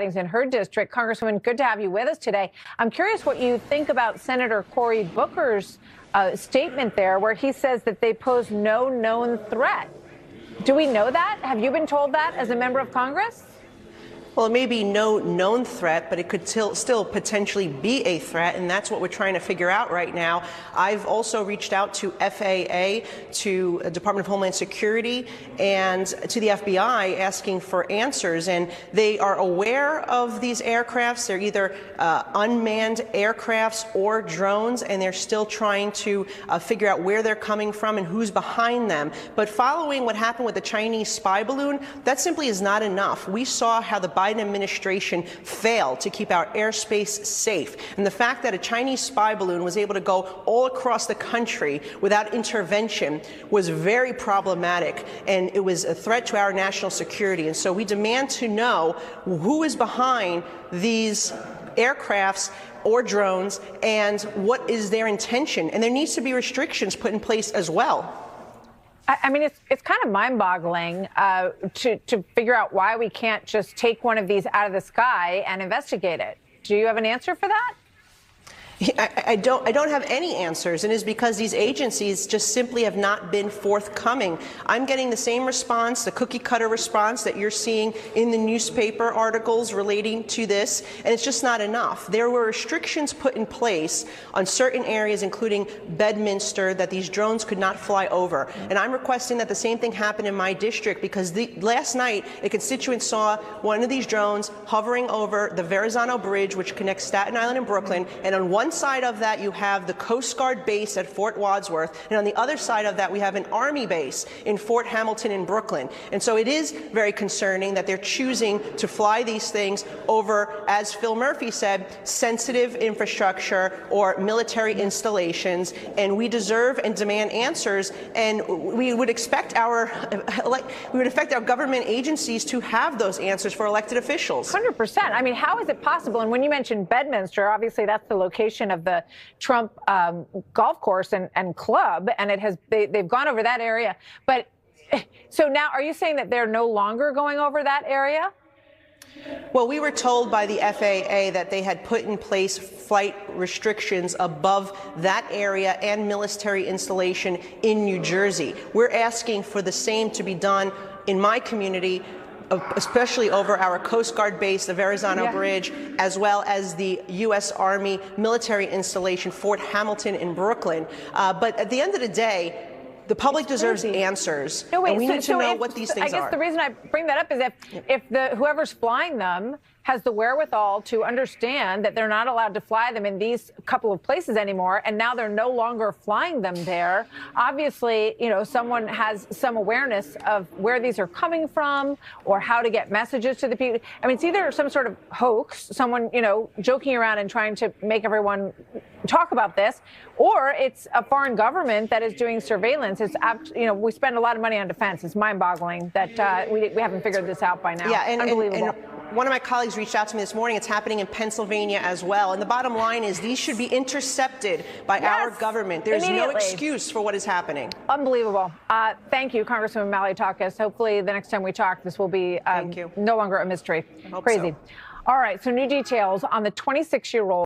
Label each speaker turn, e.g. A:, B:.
A: sightings in her district. Congresswoman, good to have you with us today. I'm curious what you think about Senator Cory Booker's statement there, where he says that they pose no known threat. Do we know that? Have you been told that as a member of Congress?
B: Well, it may be no known threat, but it could still potentially be a threat, and that's what we're trying to figure out right now. I've also reached out to FAA, to Department of Homeland Security, and to the FBI asking for answers, and they are aware of these aircrafts. They're either unmanned aircrafts or drones, and they're still trying to figure out where they're coming from and who's behind them. But following what happened with the Chinese spy balloon, that simply is not enough. We saw how the Biden administration failed to keep our airspace safe. And the fact that a Chinese spy balloon was able to go all across the country without intervention was very problematic, and it was a threat to our national security. And so we demand to know who is behind these aircrafts or drones and what is their intention. And there needs to be restrictions put in place as well.
A: I mean, it's kind of mind-boggling to figure out why we can't just take one of these out of the sky and investigate it. Do you have an answer for that?
B: I don't have any answers, and it's because these agencies just simply have not been forthcoming. I'm getting the same response, the cookie-cutter response that you're seeing in the newspaper articles relating to this, and it's just not enough. There were restrictions put in place on certain areas, including Bedminster, that these drones could not fly over. And I'm requesting that the same thing happen in my district, because last night a constituent saw one of these drones hovering over the Verrazano Bridge, which connects Staten Island and Brooklyn, and on one side of that you have the Coast Guard base at Fort Wadsworth, and on the other side of that we have an Army base in Fort Hamilton in Brooklyn. And so it is very concerning that they're choosing to fly these things over, as Phil Murphy said, sensitive infrastructure or military installations, and we deserve and demand answers, and we would expect our government agencies to have those answers for elected officials.
A: 100%. I mean, how is it possible? And when you mentioned Bedminster, obviously that's the location of the Trump golf course and club, and they've gone over that area. But so now, are you saying that they're no longer going over that area?
B: Well, we were told by the FAA that they had put in place flight restrictions above that area and military installation in New Jersey. We're asking for the same to be done in my community, especially over our Coast Guard base, the Verrazano Bridge, as well as the U.S. Army military installation, Fort Hamilton in Brooklyn. But at the end of the day, the public deserves answers.
A: No, wait,
B: and we need to know what these things are.
A: I guess the reason I bring that up is if whoever's flying them has the wherewithal to understand that they're not allowed to fly them in these couple of places anymore, and now they're no longer flying them there, obviously, you know, someone has some awareness of where these are coming from or how to get messages to the people. I mean, it's either some sort of hoax, someone, you know, joking around and trying to make everyone talk about this, or it's a foreign government that is doing surveillance. It's, you know, we spend a lot of money on defense. It's mind-boggling that we haven't figured this out by now.
B: Yeah, and
A: unbelievable.
B: And one of my colleagues reached out to me this morning. It's happening in Pennsylvania as well. And the bottom line is these should be intercepted by our government. There's no excuse for what is happening.
A: Unbelievable. Thank you, Congresswoman Malliotakis. Hopefully the next time we talk, this will be no longer a mystery. Crazy.
B: So.
A: All right. So new details on the 26-year-old.